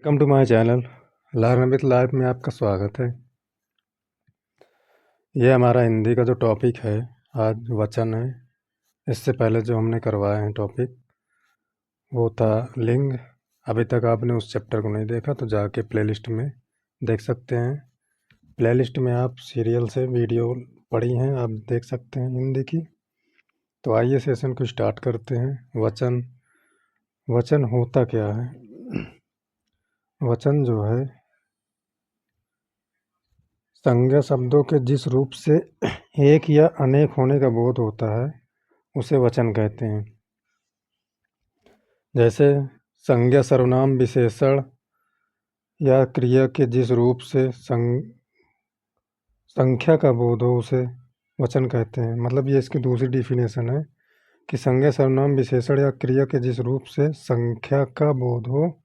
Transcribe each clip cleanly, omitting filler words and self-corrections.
Welcome to my channel learn with life में आपका स्वागत है। ये हमारा हिंदी का जो टॉपिक है आज वचन है। इससे पहले जो हमने करवाए हैं टॉपिक वो था लिंग। अभी तक आपने उस चैप्टर को नहीं देखा तो जाके प्लेलिस्ट में देख सकते हैं। प्लेलिस्ट में आप सीरियल से वीडियो पड़ी हैं, आप देख सकते हैं हिंदी की। तो आइए सेशन को स्टार्ट करते हैं। वचन वचन होता क्या है? वचन जो है संज्ञा शब्दों के जिस रूप से एक या अनेक होने का बोध होता है उसे वचन कहते हैं। जैसे संज्ञा सर्वनाम विशेषण या क्रिया के जिस रूप से संख्या का बोध हो उसे वचन कहते हैं। मतलब ये इसकी दूसरी डिफिनेशन है कि संज्ञा सर्वनाम विशेषण या क्रिया के जिस रूप से संख्या का बोध हो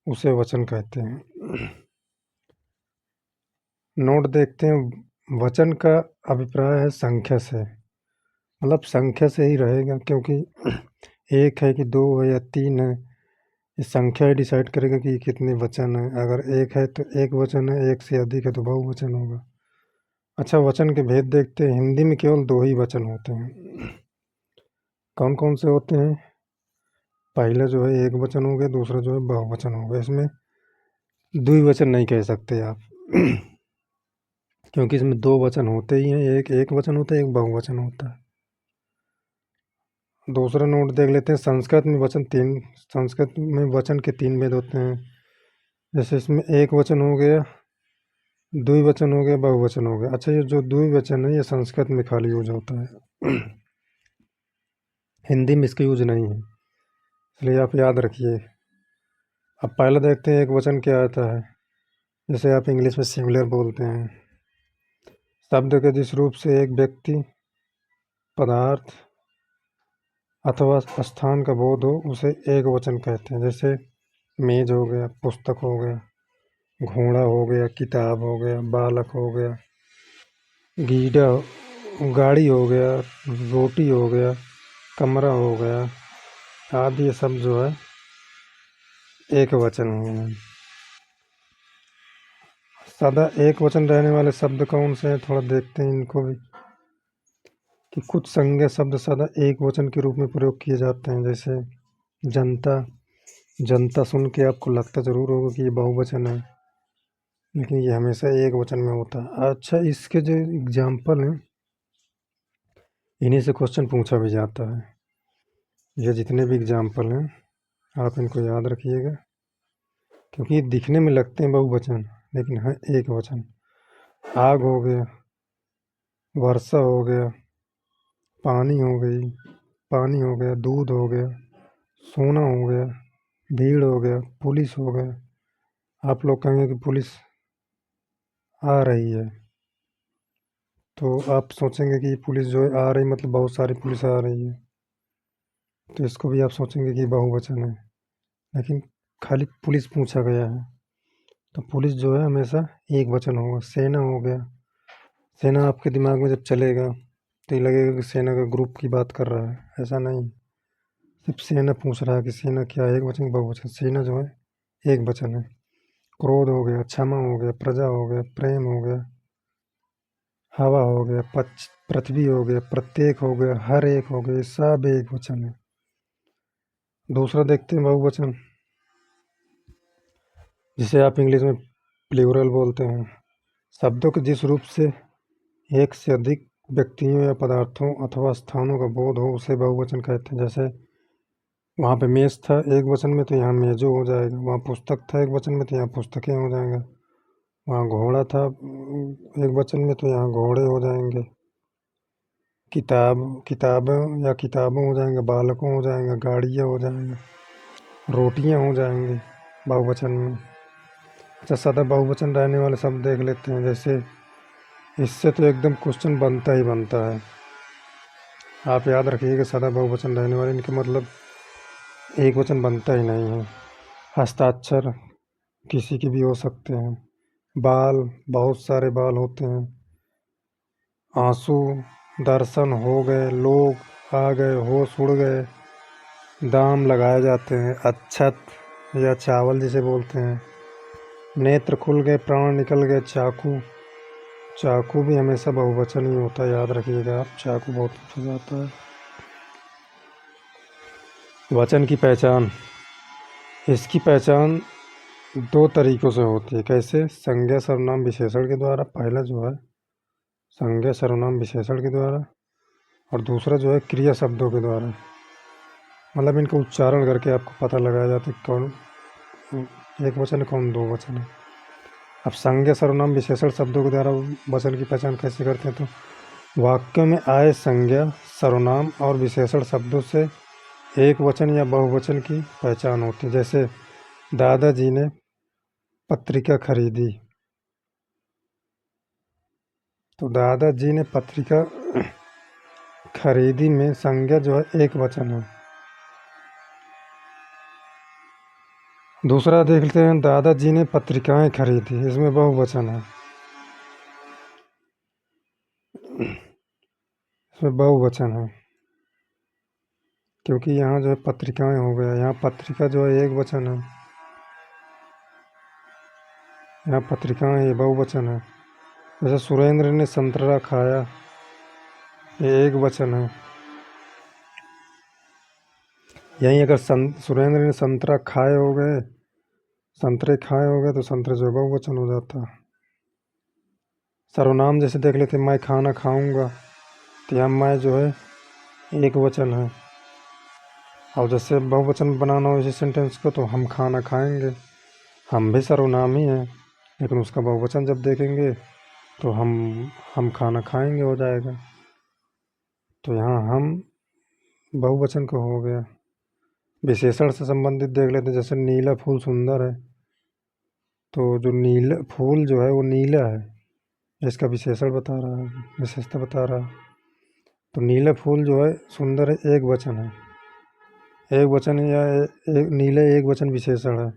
उसे वचन कहते हैं। नोट देखते हैं। वचन का अभिप्राय है संख्या से, मतलब संख्या से ही रहेगा, क्योंकि एक है कि दो है या तीन है, ये संख्या ही डिसाइड करेगा कि कितने वचन है। अगर एक है तो एक वचन है, एक से अधिक है तो बहुवचन होगा। अच्छा, वचन के भेद देखते हैं। हिंदी में केवल दो ही वचन होते हैं। कौन कौन से होते हैं? पहला जो है एक वचन हो गया, दूसरा जो है बहुवचन हो गया। इसमें द्विवचन नहीं कह सकते आप क्योंकि इसमें दो वचन होते ही हैं, एक एक वचन होता है, एक बहुवचन होता है। दूसरा नोट देख लेते हैं। संस्कृत में वचन के तीन भेद होते हैं। जैसे इसमें एक वचन हो गया, द्विवचन हो गया, बहुवचन हो गया। अच्छा, ये जो द्विवचन है ये संस्कृत में खाली यूज होता है, हिंदी में इसका यूज नहीं है, इसलिए आप याद रखिए। अब पहले देखते हैं एक वचन क्या आता है। जैसे आप इंग्लिश में सिंगुलर बोलते हैं, शब्द के जिस रूप से एक व्यक्ति, पदार्थ अथवा स्थान का बोध हो उसे एक वचन कहते हैं। जैसे मेज हो गया, पुस्तक हो गया, घोड़ा हो गया, किताब हो गया, बालक हो गया, गीडा गाड़ी हो गया, रोटी हो गया, कमरा हो गया, आदि ये सब जो है एक वचन है। सदा एक वचन रहने वाले शब्द कौन से हैं, थोड़ा देखते हैं इनको भी। कि कुछ संज्ञा शब्द सदा एक वचन के रूप में प्रयोग किए जाते हैं। जैसे जनता। जनता सुन के आपको लगता जरूर होगा कि ये बहुवचन है, लेकिन ये हमेशा एक वचन में होता है। अच्छा, इसके जो एग्जाम्पल हैं इन्हीं से क्वेश्चन पूछा भी जाता है। ये जितने भी एग्जाम्पल हैं आप इनको याद रखिएगा, क्योंकि ये दिखने में लगते हैं बहुवचन लेकिन है एक वचन। आग हो गया, वर्षा हो गया, पानी हो गई, पानी हो गया, दूध हो गया, सोना हो गया, भीड़ हो गया, पुलिस हो गया। आप लोग कहेंगे कि पुलिस आ रही है, तो आप सोचेंगे कि पुलिस जो है आ रही मतलब बहुत सारी पुलिस आ रही है, तो इसको भी आप सोचेंगे कि बहुवचन है। लेकिन खाली पुलिस पूछा गया है तो पुलिस जो है हमेशा एक वचन होगा। सेना हो गया, सेना आपके दिमाग में जब चलेगा तो ये लगेगा कि सेना का ग्रुप की बात कर रहा है, ऐसा नहीं। सिर्फ सेना पूछ रहा है कि सेना क्या है, एक वचन बहुवचन। सेना जो है एक वचन है। क्रोध हो गया, क्षमा हो गया, प्रजा हो गया, प्रेम हो गया, हवा हो गया, पृथ्वी हो गया, प्रत्येक हो गया, हर एक हो गया, सब एक वचन है। दूसरा देखते हैं बहुवचन, जिसे आप इंग्लिश में प्लूरल बोलते हैं। शब्दों के जिस रूप से एक से अधिक व्यक्तियों या पदार्थों अथवा स्थानों का बोध हो उसे बहुवचन कहते हैं। जैसे वहाँ पे मेज था एक वचन में तो यहाँ मेजो हो जाएगा, वहाँ पुस्तक था एक वचन में तो यहाँ पुस्तकें हो जाएंगे, वहाँ घोड़ा था एक वचन में तो यहाँ घोड़े हो जाएंगे, किताबें या किताबों हो जाएंगे, बालकों हो जाएंगे, गाड़ियाँ हो जाएंगे, रोटियाँ हो जाएंगी बहुवचन में। अच्छा, सदा बहुवचन रहने वाले शब्द देख लेते हैं। जैसे इससे तो एकदम क्वेश्चन बनता ही बनता है, आप याद रखिएगा सदा बहुवचन रहने वाले, इनके मतलब एक वचन बनता ही नहीं है। हस्ताक्षर किसी के भी हो सकते हैं, बाल बहुत सारे बाल होते हैं, आंसू दर्शन हो गए, लोग आ गए, होश उड़ गए, दाम लगाए जाते हैं, अच्छत या चावल जिसे बोलते हैं। नेत्र खुल गए, प्राण निकल गए, चाकू। चाकू भी हमेशा बहुवचन ही होता है, याद रखिएगा आप, चाकू बहुत पूछा जाता है। वचन की पहचान, इसकी पहचान दो तरीकों से होती है। कैसे? संज्ञा सर्वनाम विशेषण के द्वारा, पहला जो है संज्ञा सर्वनाम विशेषण के द्वारा, और दूसरा जो है क्रिया शब्दों के द्वारा। मतलब इनका उच्चारण करके आपको पता लगाया जाता है कौन एक वचन है, कौन दो वचन है। अब संज्ञा सर्वनाम विशेषण शब्दों के द्वारा वचन की पहचान कैसे करते हैं? तो वाक्यों में आए संज्ञा सर्वनाम और विशेषण शब्दों से एक वचन या बहुवचन की पहचान होती है। जैसे दादाजी ने पत्रिका खरीदी, तो दादाजी ने पत्रिका खरीदी में संज्ञा जो है एक वचन है। दूसरा देख लेते हैं, दादाजी ने पत्रिकाएं खरीदी, इसमें बहुवचन है। इसमें बहुवचन है क्योंकि यहाँ जो है पत्रिकाएं हो गया, यहाँ पत्रिका जो है एक वचन है, यहाँ पत्रिकाएं ये बहुवचन है। जैसे सुरेंद्र ने संतरा खाया, ये एक वचन है। यहीं अगर सुरेंद्र ने संतरा खाए हो गए, संतरे खाए हो गए, तो संतरे जो है बहुवचन हो जाता है। सर्वनाम जैसे देख लेते, मैं खाना खाऊंगा, तो यहाँ मैं जो है एक वचन है। और जैसे बहुवचन बनाना हो इसी सेंटेंस को, तो हम खाना खाएंगे, हम भी सर्वनाम ही हैं, लेकिन उसका बहुवचन जब देखेंगे तो हम खाना खाएंगे हो जाएगा। तो यहाँ हम बहुवचन का हो गया। विशेषण से संबंधित देख लेते हैं, जैसे नीला फूल सुंदर है, तो जो नीला फूल जो है वो नीला है, इसका विशेषण बता रहा है, विशेषता बता रहा है। तो नीला फूल जो है सुंदर है, एक वचन है, एक वचन या एक नीले एक वचन विशेषण है।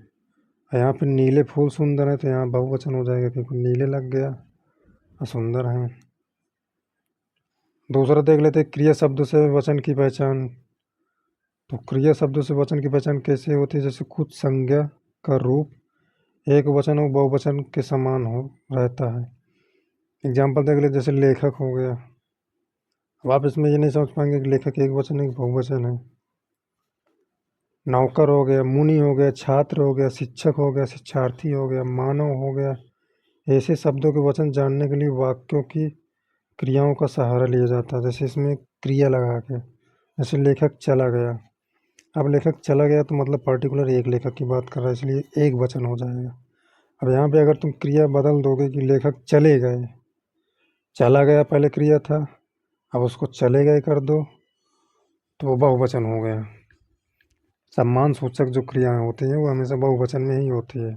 यहाँ पे नीले फूल सुंदर है, तो यहाँ बहुवचन हो जाएगा क्योंकि नीले लग गया और सुंदर है। दूसरा देख लेते हैं, क्रिया शब्द से वचन की पहचान। तो क्रिया शब्दों से वचन की पहचान कैसे होती है? जैसे कुछ संज्ञा का रूप एक वचन और बहुवचन के समान हो रहता है। एग्जाम्पल देख ले, जैसे लेखक हो गया। अब आप इसमें ये नहीं समझ पाएंगे कि लेखक एक वचन है कि बहुवचन है। नौकर हो गया, मुनि हो गया, छात्र हो गया, शिक्षक हो गया, शिक्षार्थी हो गया, मानव हो गया। ऐसे शब्दों के वचन जानने के लिए वाक्यों की क्रियाओं का सहारा लिया जाता है। जैसे इसमें क्रिया लगा के, जैसे लेखक चला गया। अब लेखक चला गया तो मतलब पर्टिकुलर एक लेखक की बात कर रहा है, इसलिए एक वचन हो जाएगा। अब यहाँ पे अगर तुम क्रिया बदल दोगे कि लेखक चले गए, चला गया पहले क्रिया था, अब उसको चले गए कर दो तो वो बहुवचन हो गया। सम्मान सूचक जो क्रियाएं होती हैं वो हमेशा बहुवचन में ही होती है।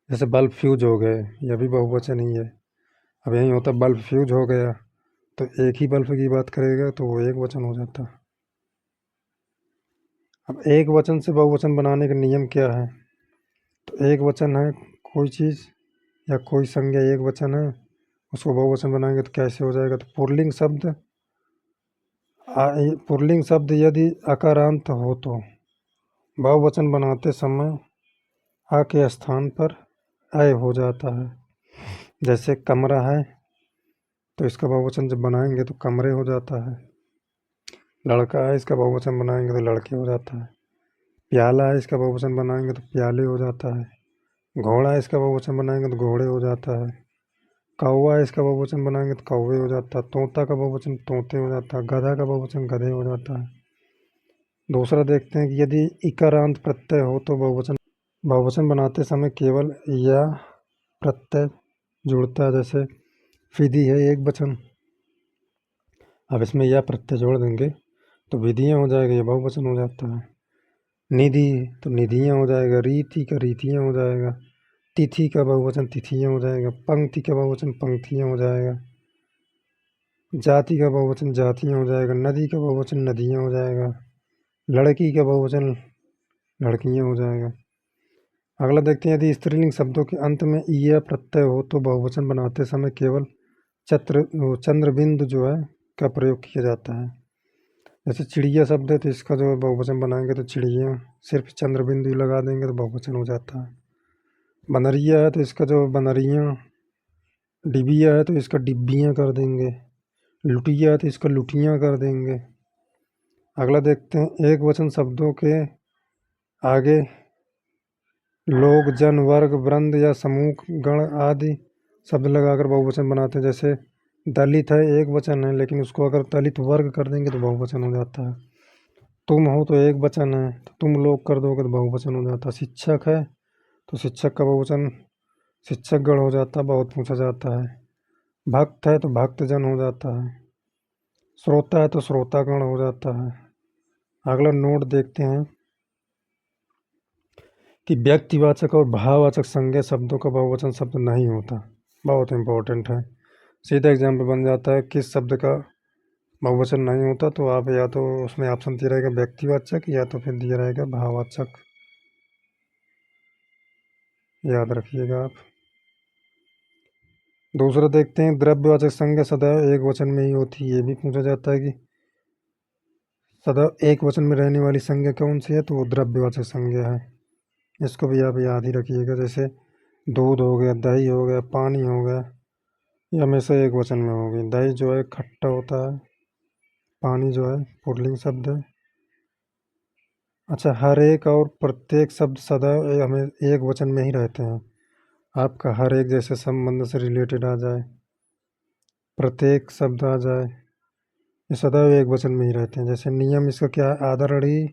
जैसे बल्ब फ्यूज हो गए, यह भी बहुवचन ही है। अब यही होता बल्ब फ्यूज हो गया, तो एक ही बल्ब की बात करेगा तो वो एक वचन हो जाता। अब एक वचन से बहुवचन बनाने का नियम क्या है? तो एक वचन है कोई चीज़ या कोई संज्ञा एक वचन है, उसको बहुवचन बनाएंगे तो कैसे हो जाएगा? तो पुल्लिंग शब्द यदि अकारांत हो तो बहुवचन बनाते समय आ के स्थान पर अय हो जाता है। जैसे कमरा है, तो इसका बहुवचन जब बनाएंगे तो कमरे हो जाता है। लड़का है, इसका बहुवचन बनाएंगे तो लड़के हो जाता है। प्याला है, इसका बहुवचन बनाएंगे तो प्याले हो जाता है। घोड़ा है, इसका बहुवचन बनाएंगे तो घोड़े हो जाता है। कौवा है, इसका बहुवचन बनाएंगे तो कौवे हो जाता है। तोता का बहुवचन तोते हो जाता है। गधा का बहुवचन गधे हो जाता है। दूसरा देखते हैं कि यदि इकारांत प्रत्यय हो तो बहुवचन बनाते समय केवल या प्रत्यय जुड़ता है। जैसे विधि है एक वचन, अब इसमें या प्रत्यय जोड़ देंगे तो विधियाँ हो जाएगा, ये बहुवचन हो जाता है। निधि तो निधियाँ हो जाएगा। रीति का रीतियाँ हो जाएगा। तिथि का बहुवचन तिथियाँ हो जाएगा। पंक्ति का बहुवचन पंक्तियाँ हो जाएगा। जाति का बहुवचन जातियाँ हो जाएगा। नदी का बहुवचन नदियाँ हो जाएगा। लड़की का बहुवचन लड़कियाँ हो जाएगा। अगला देखते हैं, यदि स्त्रीलिंग शब्दों के अंत में ईया प्रत्यय हो तो बहुवचन बनाते समय केवल चंद्र बिंदु जो है का प्रयोग किया जाता है। जैसे चिड़िया शब्द है तो इसका जो बहुवचन बनाएंगे तो चिड़िया, सिर्फ चंद्र बिंदु लगा देंगे तो बहुवचन हो जाता है। बनरिया है तो इसका जो बनरियाँ, डिबिया है तो इसका डिब्बियाँ कर देंगे, लुटिया है तो इसका लुटियाँ कर देंगे। अगला देखते हैं, एक वचन शब्दों के आगे लोग, जन, वर्ग, वृंद या समूह, गण आदि शब्द लगाकर बहुवचन बनाते हैं। जैसे दलित है एक वचन है, लेकिन उसको अगर दलित वर्ग कर देंगे तो बहुवचन हो जाता है। तुम हो तो एक वचन है, तो तुम लोग कर दोगे तो बहुवचन हो जाता है। शिक्षक है तो शिक्षक का बहुवचन शिक्षक गण हो जाता है, बहुत पूछा जाता है। भक्त है तो भक्तजन हो जाता है। श्रोता है तो श्रोतागण हो जाता है। अगला नोट देखते हैं कि व्यक्तिवाचक और भाववाचक संज्ञा शब्दों का बहुवचन शब्द नहीं होता। बहुत इंपॉर्टेंट है। सीधा एग्जाम्पल बन जाता है किस शब्द का बहुवचन नहीं होता, तो आप या तो उसमें ऑप्शन दिया रहेगा व्यक्तिवाचक या तो फिर दिया रहेगा भाववाचक। याद रखिएगा आप। दूसरा देखते हैं, द्रव्यवाचक संज्ञा सदैव एक वचन में ही होती है। ये भी पूछा जाता है कि सदैव एक वचन में रहने वाली संज्ञा कौन सी है, तो वो द्रव्यवाचक संज्ञा है। इसको भी आप याद ही रखिएगा। जैसे दूध हो गया, दही हो गया, पानी हो गया, ये हमेशा एक वचन में होगी। दही जो है खट्टा होता है, पानी जो है पुल्लिंग शब्द है। अच्छा, हर एक और प्रत्येक शब्द सदैव हमें एक वचन में ही रहते हैं। आपका हर एक जैसे संबंध से रिलेटेड आ जाए, प्रत्येक शब्द आ जाए, ये सदैव एक वचन में ही रहते हैं। जैसे नियम, इसका क्या है, आदरणीय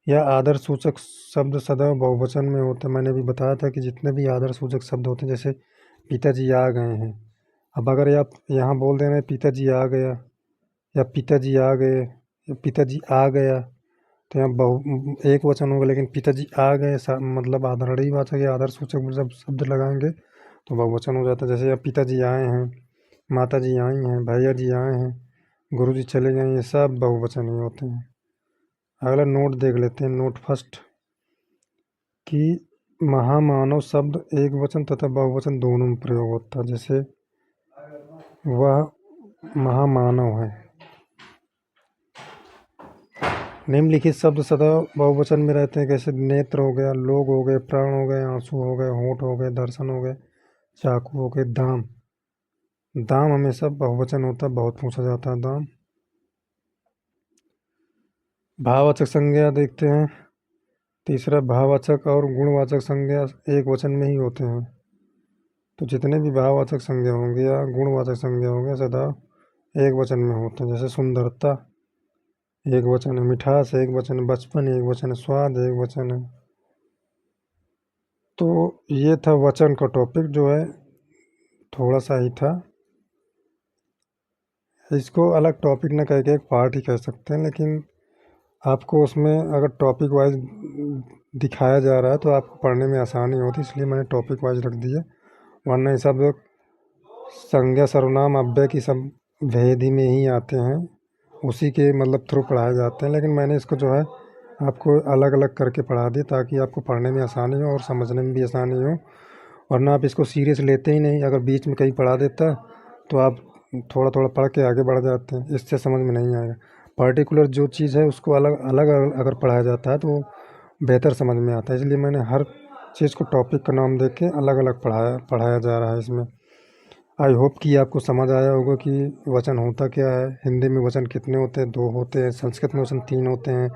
या आदर सूचक शब्द सदैव बहुवचन में होते हैं। मैंने अभी बताया था कि जितने भी आदर सूचक शब्द होते हैं, जैसे पिताजी आ गए हैं, अब अगर आप यहाँ बोल दे रहे हैं पिताजी आ गया या पिताजी आ गए या पिताजी आ गया, तो यहाँ बहु एक वचन होगा। लेकिन पिताजी आ गए मतलब आदरणीय वाचक या आदर सूचक में जब शब्द लगाएंगे तो बहुवचन हो जाता है। जैसे अब पिताजी आए हैं, माता जी आई हैं, भैया जी आए हैं, गुरु जी चले गए, ये सब बहुवचन ही होते हैं। अगला नोट देख लेते हैं, नोट फर्स्ट, कि महामानव शब्द एक वचन तथा बहुवचन दोनों में प्रयोग होता है। जैसे वह महामानव है। निम्नलिखित शब्द सदा बहुवचन में रहते हैं। जैसे नेत्र हो गया, लोग हो गए, प्राण हो गए, आंसू हो गए, होंठ हो गए, दर्शन हो गए, चाकू हो गए, दाम। दाम हमेशा बहुवचन होता है, बहुत पूछा जाता है दाम। भाववाचक संज्ञा देखते हैं। तीसरा, भाववाचक और गुणवाचक संज्ञा एक वचन में ही होते हैं। तो जितने भी भाववाचक संज्ञा होंगे या गुणवाचक संज्ञा होंगे सदा एक वचन में होते हैं। जैसे सुंदरता एक वचन है, मिठास एक वचन है, बचपन एक वचन है, स्वाद एक वचन है। तो ये था वचन का टॉपिक, जो है थोड़ा सा ही था। इसको अलग टॉपिक न कह के एक पार्ट ही कह सकते हैं, लेकिन आपको उसमें अगर टॉपिक वाइज दिखाया जा रहा है तो आपको पढ़ने में आसानी होती, इसलिए मैंने टॉपिक वाइज रख दिया। वरना ये सब संज्ञा सर्वनाम अव्यय की सब भेद ही में ही आते हैं, उसी के मतलब थ्रू पढ़ाए जाते हैं। लेकिन मैंने इसको जो है आपको अलग अलग करके पढ़ा दिया ताकि आपको पढ़ने में आसानी हो और समझने में भी आसानी हो। वरना आप इसको सीरियस लेते ही नहीं। अगर बीच में कहीं पढ़ा देता तो आप थोड़ा थोड़ा पढ़ के आगे बढ़ जाते हैं, इससे समझ में नहीं आएगा। पर्टिकुलर जो चीज़ है उसको अलग अलग अगर पढ़ाया जाता है तो बेहतर समझ में आता है। इसलिए मैंने हर चीज़ को टॉपिक का नाम दे के अलग अलग पढ़ाया जा रहा है इसमें। आई होप कि आपको समझ आया होगा कि वचन होता क्या है। हिंदी में वचन कितने होते हैं, 2 होते हैं। संस्कृत में वचन 3 होते हैं।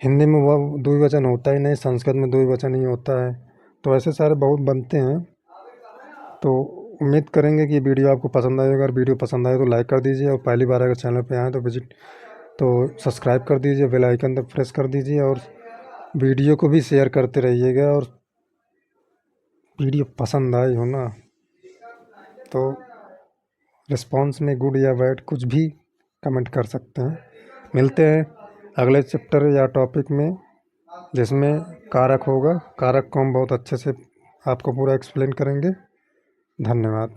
हिंदी में वो द्विवचन होता ही नहीं, संस्कृत में द्विवचन ही होता है। तो ऐसे सारे बहुत बनते हैं। तो उम्मीद करेंगे कि वीडियो आपको पसंद आएगा। अगर वीडियो पसंद आए तो लाइक कर दीजिए, और पहली बार अगर चैनल पे आए तो सब्सक्राइब कर दीजिए, बेल आइकन तक प्रेस कर दीजिए, और वीडियो को भी शेयर करते रहिएगा। और वीडियो पसंद आई हो ना तो रिस्पॉन्स में गुड या बैड कुछ भी कमेंट कर सकते हैं। मिलते हैं अगले चैप्टर या टॉपिक में, जिसमें कारक होगा। कारक को हम बहुत अच्छे से आपको पूरा एक्सप्लेन करेंगे। धन्यवाद।